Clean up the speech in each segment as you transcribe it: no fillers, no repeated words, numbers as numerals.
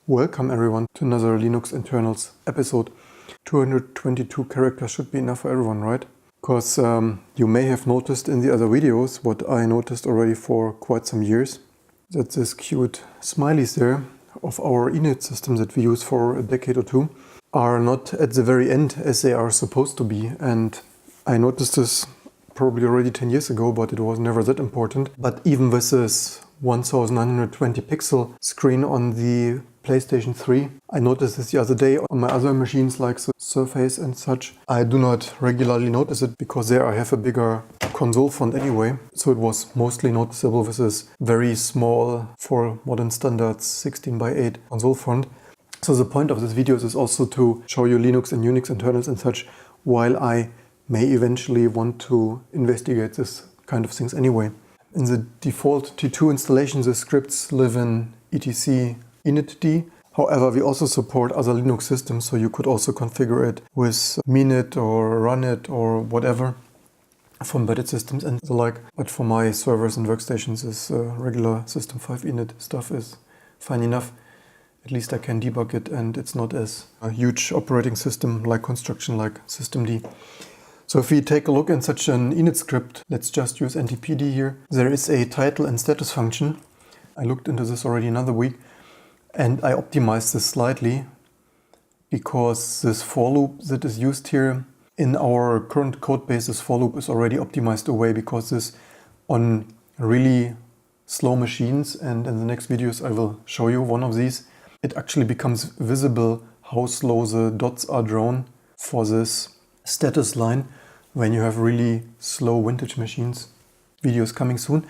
Welcome everyone to another Linux internals episode. 222 characters should be enough for everyone, right? Because you may have noticed in the other videos what I noticed already for quite some years, that this cute smileys there of our init system that we use for a decade or two are not at the very end as they are supposed to be. And I noticed this probably already 10 years ago, but it was never that important. But even with this 1920 pixel screen on the PlayStation 3. I noticed this the other day on my other machines like the Surface and such. I do not regularly notice it because there I have a bigger console font anyway. So it was mostly noticeable with this very small, for modern standards, 16:8 console font. So the point of this video is also to show you Linux and Unix internals and such, while I may eventually want to investigate this kind of things anyway. In the default T2 installation, the scripts live in etc initd. However, we also support other Linux systems, so you could also configure it with minit or runit or whatever for embedded systems and the like. But for my servers and workstations, this regular System 5 init stuff is fine enough. At least I can debug it, and it's not as a huge operating system like construction like systemd. So if we take a look in such an init script, let's just use ntpd here. There is a title and status function. I looked into this already another week. And I optimized this slightly because this for loop that is used here in our current code base, this for loop is already optimized away because this on really slow machines, and in the next videos I will show you one of these, it actually becomes visible how slow the dots are drawn for this status line when you have really slow vintage machines. Videos coming soon.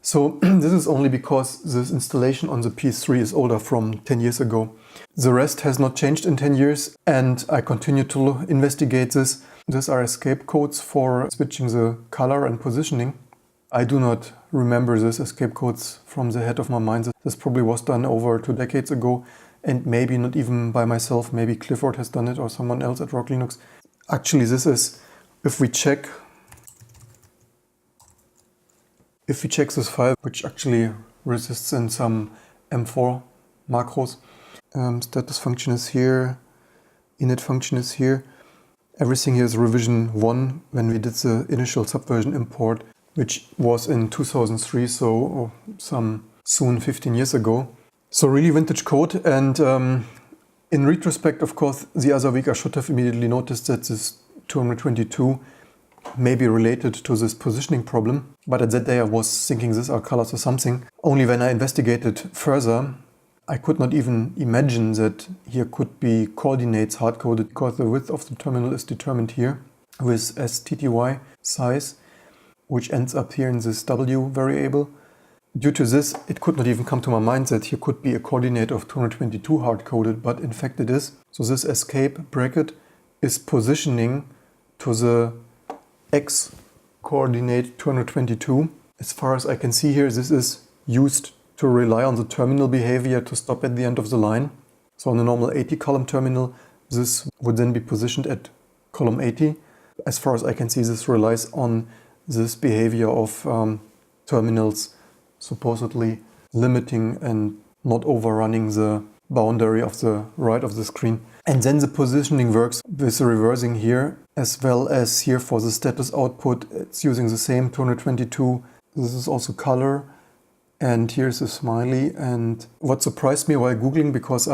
So this is only because this installation on the PS3 is older, from 10 years ago. The rest has not changed in 10 years, and I continue to investigate this. These are escape codes for switching the color and positioning. I do not remember these escape codes from the head of my mind. This probably was done over 2 decades ago, and maybe not even by myself. Maybe Clifford has done it or someone else at Rock Linux. Actually, this is, if we check this file, which actually resists in some M4 macros, status function is here, init function is here. Everything here is revision 1 when we did the initial subversion import, which was in 2003, so some soon 15 years ago. So really vintage code, and in retrospect, of course, the other week I should have immediately noticed that this 222 may be related to this positioning problem, but at that day I was thinking these are colors or something. Only when I investigated further, I could not even imagine that here could be coordinates hard-coded, because the width of the terminal is determined here with stty size, which ends up here in this w variable. Due to this, it could not even come to my mind that here could be a coordinate of 222 hard-coded, but in fact it is. So this escape bracket is positioning to the x coordinate 222. As far as I can see here, this is used to rely on the terminal behavior to stop at the end of the line. So on a normal 80 column terminal, this would then be positioned at column 80. As far as I can see, this relies on this behavior of terminals supposedly limiting and not overrunning the boundary of the right of the screen. And then the positioning works with the reversing here, as well as here for the status output. It's using the same 222. This is also color, and here's a smiley. And what surprised me while Googling, because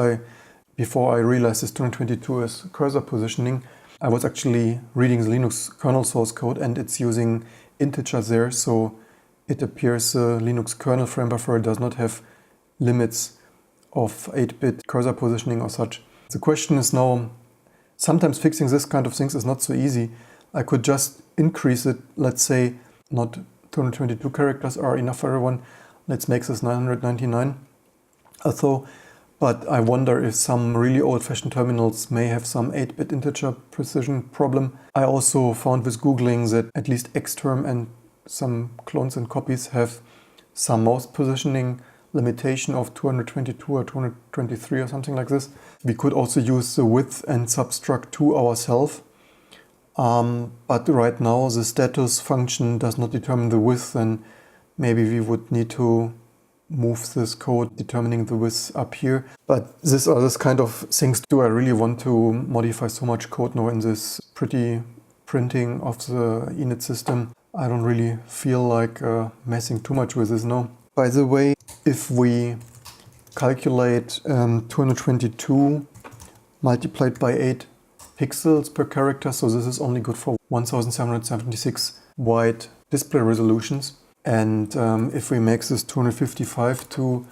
before I realized this 222 is cursor positioning, I was actually reading the Linux kernel source code, and it's using integers there, so it appears the Linux kernel frame buffer does not have limits of 8-bit cursor positioning or such. The question is now, sometimes fixing this kind of things is not so easy. I could just increase it, let's say not 222 characters are enough for everyone. Let's make this 999 although, but I wonder if some really old-fashioned terminals may have some 8-bit integer precision problem. I also found with Googling that at least Xterm and some clones and copies have some mouse positioning limitation of 222 or 223 or something like this. We could also use the width and substruct 2 ourselves. But right now the status function does not determine the width, and maybe we would need to move this code determining the width up here. But this kind of things. Do I really want to modify so much code now in this pretty printing of the init system? I don't really feel like messing too much with this now. By the way, if we calculate 222 multiplied by 8 pixels per character, so this is only good for 1776 wide display resolutions. And if we make this 255 to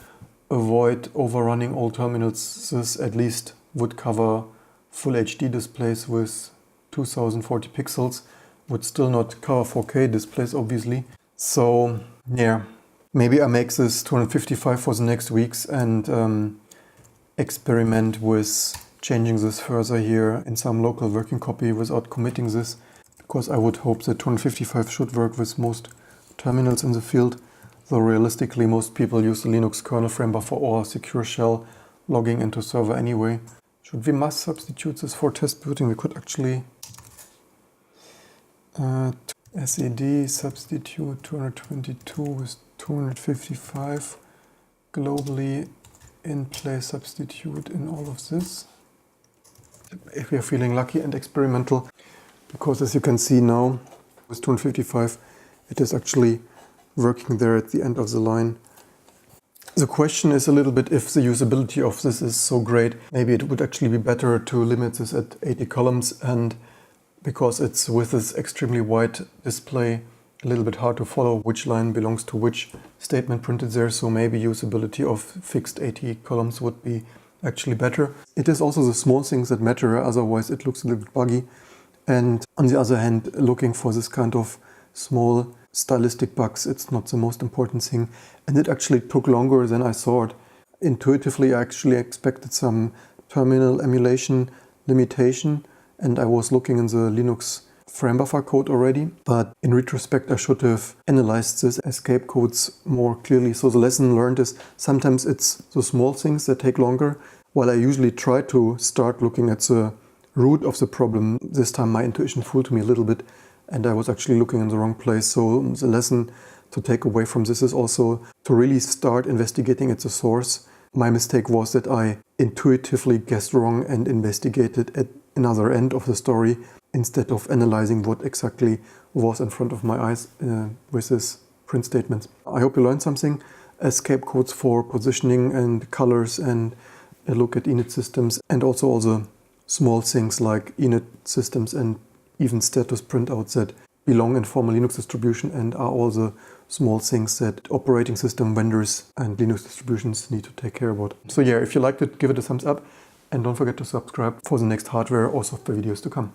avoid overrunning all terminals, this at least would cover full HD displays with 2040 pixels. Would still not cover 4K displays, obviously. So yeah, maybe I make this 255 for the next weeks and experiment with changing this further here in some local working copy without committing this, because I would hope that 255 should work with most terminals in the field, though realistically most people use the Linux kernel frame buffer or secure shell logging into server anyway. Should we must substitute this for test booting? We could actually SED substitute 222 with 255 globally in place substitute in all of this. If we are feeling lucky and experimental, because as you can see now with 255 it is actually working there at the end of the line. The question is a little bit if the usability of this is so great. Maybe it would actually be better to limit this at 80 columns, and because it's with this extremely wide display a little bit hard to follow which line belongs to which statement printed there, so maybe usability of fixed 80 columns would be actually better. It is also the small things that matter, otherwise it looks a little bit buggy. And on the other hand, looking for this kind of small stylistic bugs, it's not the most important thing. And it actually took longer than I thought. Intuitively, I actually expected some terminal emulation limitation, and I was looking in the Linux frame buffer code already. But in retrospect, I should have analyzed this escape codes more clearly. So the lesson learned is sometimes it's the small things that take longer. While I usually try to start looking at the root of the problem, this time my intuition fooled me a little bit and I was actually looking in the wrong place. So the lesson to take away from this is also to really start investigating at the source. My mistake was that I intuitively guessed wrong and investigated at another end of the story instead of analyzing what exactly was in front of my eyes with this print statements. I hope you learned something. Escape codes for positioning and colors, and a look at init systems, and also all the small things like init systems and even status printouts that belong in formal Linux distribution and are all the small things that operating system vendors and Linux distributions need to take care about. So yeah, if you liked it, give it a thumbs up and don't forget to subscribe for the next hardware or software videos to come.